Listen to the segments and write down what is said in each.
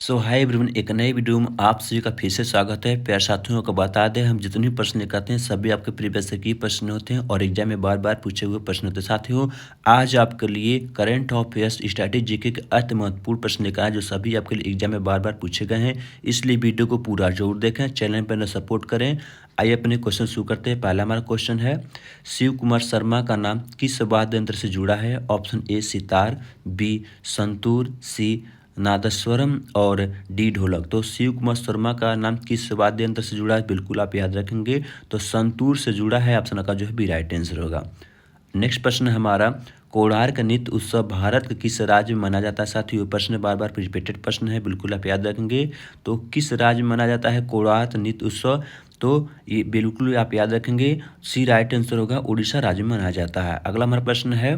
सो hi everyone, एक नए video में आप सभी का फिर से स्वागत है। प्यारे साथियों को बता दें, हम जितने भी प्रश्न लेकर आते हैं सभी आपके प्रीवियस से की प्रश्न होते हैं और एग्जाम में बार बार पूछे हुए प्रश्न होते हैं। साथियों, आज आपके लिए करंट अफेयर्स स्टैटिक जीके के अति महत्वपूर्ण प्रश्न लेकर आए जो सभी आपके लिए एग्जाम में बार बार पूछे गए हैं। इसलिए वीडियो को पूरा जरूर देखें, चैनल पर न सपोर्ट करें। आइए अपने क्वेश्चन शुरू करते हैं। पहला हमारा क्वेश्चन है, शिव कुमार शर्मा का नाम किस वाद्य यंत्र से जुड़ा है? Option A sitar, B santoor, C nadaswaram और डी ढोलक। तो शिव कुमार शर्मा का नाम किस वाद्य यंत्र से जुड़ा है? बिल्कुल आप याद रखेंगे, तो संतूर से जुड़ा है। ऑप्शन का जो है बी राइट आंसर होगा। नेक्स्ट प्रश्न है हमारा, कोणार्क नृत्य उत्सव भारत के किस राज्य में मनाया जाता है? साथियों, ये प्रश्न बार बार रिपीटेड प्रश्न है, बिल्कुल आप याद रखेंगे। तो किस राज्य में मनाया जाता है कोणार्क नृत्य उत्सव? तो ये बिल्कुल आप याद रखेंगे, सी राइट आंसर होगा, उड़ीसा राज्य में मनाया जाता है। अगला हमारा प्रश्न है,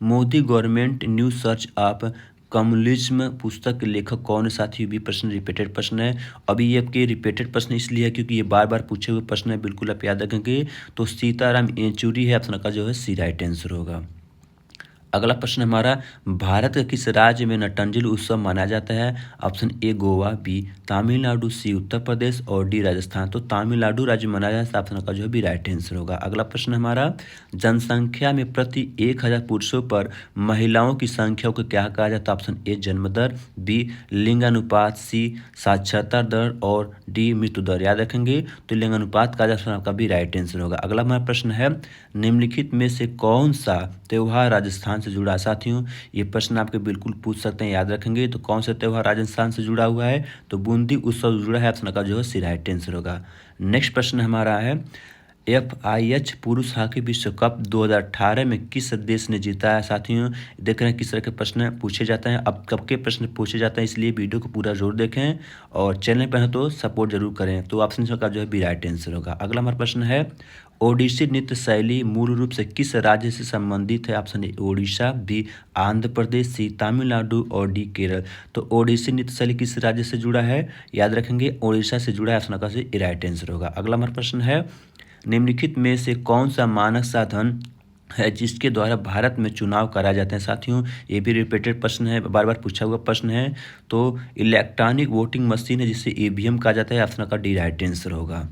Modi government new search of communism पुस्तक के लेखक कौन है? साथियों, भी प्रश्न रिपीटेड प्रश्न है। अभी ये आपके रिपीटेड प्रश्न इसलिए है क्योंकि ये बार बार पूछे हुए प्रश्न है, बिल्कुल आप याद रखेंगे। तो सीताराम येचुरी है, ऑप्शन का जो है सी राइट आंसर होगा। अगला प्रश्न हमारा, भारत के किस राज्य में नटंजल उत्सव मनाया जाता है? Option A Goa, B Tamil Nadu, C Uttar Pradesh और डी राजस्थान। तो तमिलनाडु राज्य में मनाया जाता है, ऑप्शन का जो है बी राइट आंसर होगा। अगला प्रश्न हमारा, जनसंख्या में प्रति 1000 पुरुषों पर महिलाओं की संख्या को क्या कहा जाता है? ऑप्शन ए जन्म दर, बी लिंगानुपात, सी साक्षरता दर और डी मृत्यु दर। याद रखेंगे, तो लिंगानुपात कहा जाता है, आपका भी राइट आंसर होगा। अगला हमारा प्रश्न है, निम्नलिखित में से कौन सा त्यौहार राजस्थान से जुड़ा है? साथियों, ये प्रश्न आपके बिल्कुल पूछ सकते हैं, याद रखेंगे। तो कौन सा त्यौहार राजस्थान से जुड़ा हुआ है? तो बूंदी उत्सव जुड़ा है, ऑप्शन का जो है सी राइट आंसर होगा। नेक्स्ट प्रश्न हमारा है, FIH पुरुष हॉकी विश्व कप 2018 में किस देश ने जीता है? साथियों, देख रहे हैं किस तरह के प्रश्न पूछे जाते हैं, अब कब के प्रश्न पूछे जाते हैं, इसलिए वीडियो को पूरा जरूर देखें और चैनल पर है तो सपोर्ट जरूर करें। तो ऑप्शन का जो है बी राइट आंसर होगा। अगला हमारा प्रश्न है, ओडिसी नृत्य शैली मूल रूप से किस राज्य से संबंधित है? Option A Odisha, B Andhra Pradesh, C Tamil Nadu और डी केरल। तो ओडिसी नृत्य शैली किस राज्य से जुड़ा है? याद रखेंगे, ओडिशा से जुड़ा है, ऑप्शन का से राइट आंसर होगा। अगला हमारा प्रश्न है, निम्नलिखित में से कौन सा मानक साधन है जिसके द्वारा भारत में चुनाव कराए जाते हैं? साथियों, ये भी रिपीटेड प्रश्न है, बार बार पूछा हुआ प्रश्न है। तो इलेक्ट्रॉनिक वोटिंग मशीन है जिसे EVM कहा जाता है, ऑप्शन का डी राइट आंसर होगा।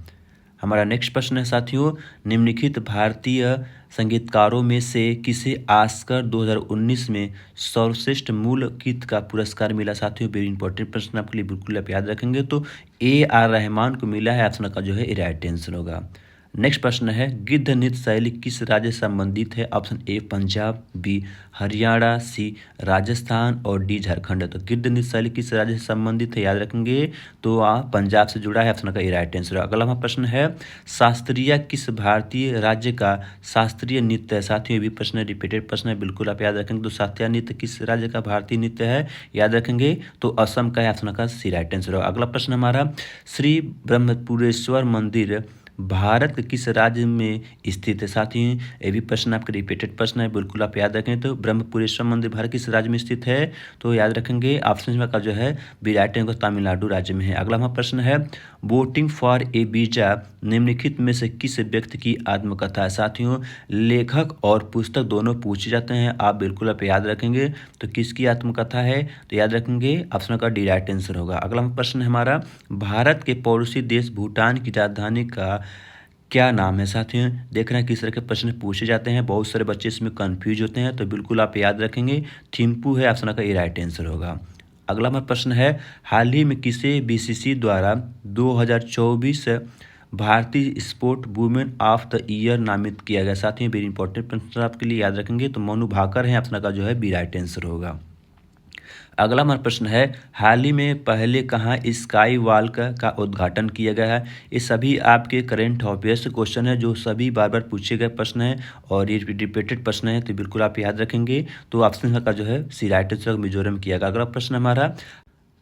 हमारा नेक्स्ट प्रश्न है साथियों, निम्नलिखित भारतीय संगीतकारों में से किसे ऑस्कर 2019 में सर्वश्रेष्ठ मूल गीत का पुरस्कार मिला? साथियों, वेरी इंपॉर्टेंट प्रश्न आपके लिए, बिल्कुल आप याद रखेंगे। तो AR रहमान को मिला है, ऑप्शन का जो है राइट आंसर होगा। नेक्स्ट प्रश्न है, गिद्ध नृत्य शैली किस राज्य से संबंधित है? Option A Punjab, B Haryana, C Rajasthan और डी झारखंड। तो गिद्ध नृत्य शैली किस राज्य से संबंधित है? याद रखेंगे, तो पंजाब से जुड़ा है, ऑप्शन का ए राइट आंसर। अगला हमारा प्रश्न है, शास्त्रीय किस भारतीय राज्य का शास्त्रीय नृत्य है? साथियों, ये भी प्रश्न रिपीटेड प्रश्न है, बिल्कुल आप याद रखेंगे। तो शास्त्रीय नृत्य किस राज्य का भारतीय नृत्य है? याद रखेंगे, तो असम का है, ऑप्शन का सी राइट आंसर। अगला प्रश्न हमारा, श्री ब्रह्मपुरेश्वर मंदिर भारत के किस राज्य में स्थित है? साथियों, ये भी प्रश्न आपके रिपीटेड प्रश्न है, बिल्कुल आप याद रखें। तो ब्रह्मपुरेश्वर मंदिर भारत किस राज्य में स्थित है? तो याद रखेंगे, ऑप्शन का जो है बी राइट आंसर तमिलनाडु राज्य में है। अगला हमारा प्रश्न है, वोटिंग फॉर ए वीजा निम्नलिखित में से किस व्यक्ति की आत्मकथा है? साथियों, लेखक और पुस्तक दोनों पूछे जाते हैं, आप बिल्कुल आप याद रखेंगे। तो किसकी आत्मकथा है? तो याद रखेंगे, ऑप्शन का डी राइट आंसर होगा। अगला प्रश्न है हमारा, भारत के पड़ोसी देश भूटान की राजधानी का क्या नाम है? साथियों, देख रहे हैं किस तरह के प्रश्न पूछे जाते हैं, बहुत सारे बच्चे इसमें कंफ्यूज होते हैं, तो बिल्कुल आप याद रखेंगे, थिम्पू है, ऑप्शन का ए राइट आंसर होगा। अगला हमारा प्रश्न है, हाल ही में किसे BCCI द्वारा 2024 भारतीय sport women of the year नामित किया गया? साथियों, वेरी इंपॉर्टेंट प्रश्न आपके लिए, याद रखेंगे। तो मनु भाकर है, ऑप्शन का जो है बी राइट आंसर होगा। अगला हमारा प्रश्न है, हाल ही में पहले कहाँ स्काई वॉक का उद्घाटन किया गया है? ये सभी आपके करंट अफेयर्स क्वेश्चन है जो सभी बार बार पूछे गए प्रश्न है और ये रिपीटेड प्रश्न है, तो बिल्कुल आप याद रखेंगे। तो ऑप्शन का जो है सी राइट आंसर मिजोरम किया गया। अगला प्रश्न हमारा,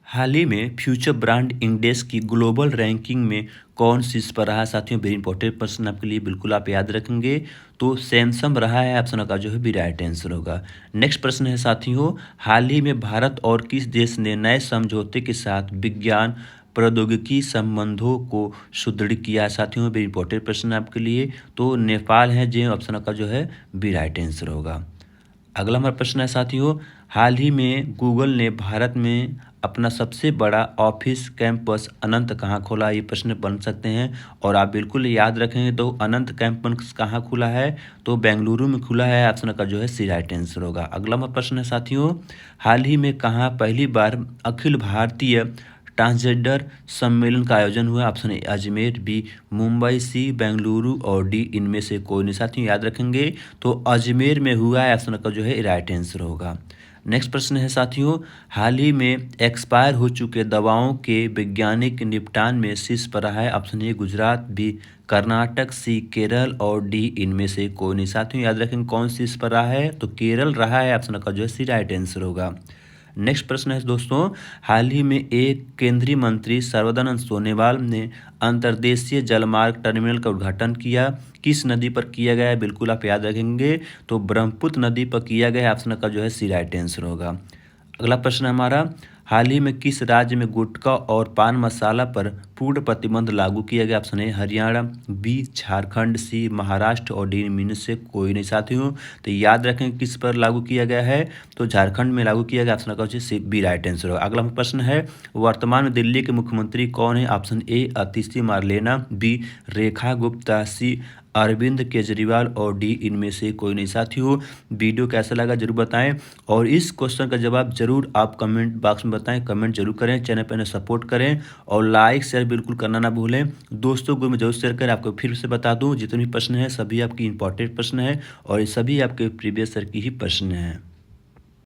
हाल ही में फ्यूचर ब्रांड इंडेक्स की ग्लोबल रैंकिंग में कौन शीर्ष पर रहा? साथियों, वेरी इंपॉर्टेंट प्रश्न आपके लिए, बिल्कुल आप याद रखेंगे। तो सैमसंग रहा है, ऑप्शन का जो है बी राइट आंसर होगा। नेक्स्ट प्रश्न है साथियों, हाल ही में भारत और किस देश ने नए समझौते के साथ विज्ञान प्रौद्योगिकी संबंधों को सुदृढ़ किया है? साथियों, वेरी इंपॉर्टेंट प्रश्न आपके लिए। तो नेपाल है, जो ऑप्शन का जो है बी राइट आंसर होगा। अगला हमारा प्रश्न है साथियों, हाल ही में गूगल ने भारत में अपना सबसे बड़ा ऑफिस कैंपस अनंत कहाँ खोला, ये प्रश्न बन सकते हैं। और आप बिल्कुल याद रखेंगे तो अनंत कैंपस कहाँ खुला है, तो बेंगलुरु में खुला है। ऑप्शन का जो है सी राइट आंसर होगा। अगला प्रश्न है साथियों, हाल ही में कहाँ पहली बार अखिल भारतीय ट्रांसजेंडर सम्मेलन का आयोजन हुआ। Option A Ajmer, B Mumbai, C Bengaluru और डी इनमें से कोई नहीं। साथियों याद रखेंगे तो अजमेर में हुआ है। ऑप्शन का जो है राइट आंसर होगा। नेक्स्ट प्रश्न है साथियों, हाल ही में एक्सपायर हो चुके दवाओं के वैज्ञानिक निपटान में शीर्ष पर रहा है। Option A Gujarat, B Karnataka, C Kerala और डी इनमें से कोई नहीं। साथियों याद रखेंगे कौन शीर्ष पर रहा है, तो केरल रहा है। ऑप्शन का जो है सी राइट आंसर होगा। नेक्स्ट प्रश्न है दोस्तों, हाल ही में एक केंद्रीय मंत्री सर्बानंद सोनोवाल ने अंतर्देशीय जलमार्ग टर्मिनल का उद्घाटन किया। किस नदी पर किया गया है, बिल्कुल आप याद रखेंगे तो ब्रह्मपुत्र नदी पर किया गया है। ऑप्शन का जो है सी राइट आंसर होगा। अगला प्रश्न हमारा, हाल ही में किस राज्य में गुटखा और पान मसाला पर पूर्ण प्रतिबंध लागू किया गया। Option A Haryana, B Jharkhand, C Maharashtra और डी इनमें से कोई नहीं। साथियों तो याद रखें किस पर लागू किया गया है, तो झारखंड में लागू किया गया। ऑप्शन का सी बी राइट आंसर होगा। अगला प्रश्न है, वर्तमान में दिल्ली के मुख्यमंत्री कौन है। Option A Atishi Marlena, B Rekha Gupta, C Arvind Kejriwal और डी इनमें से कोई नहीं। साथियों वीडियो कैसा लगा जरूर बताएं, और इस क्वेश्चन का जवाब जरूर आप कमेंट बॉक्स में बताएं। कमेंट जरूर करें, चैनल पर सपोर्ट करें और लाइक शेयर बिल्कुल करना ना भूलें। दोस्तों को मैं जरूर शेयर करें। आपको फिर से बता दूं जितने भी प्रश्न हैं सभी आपकी इंपॉर्टेंट प्रश्न हैं और ये सभी आपके प्रीवियस ईयर की ही प्रश्न हैं।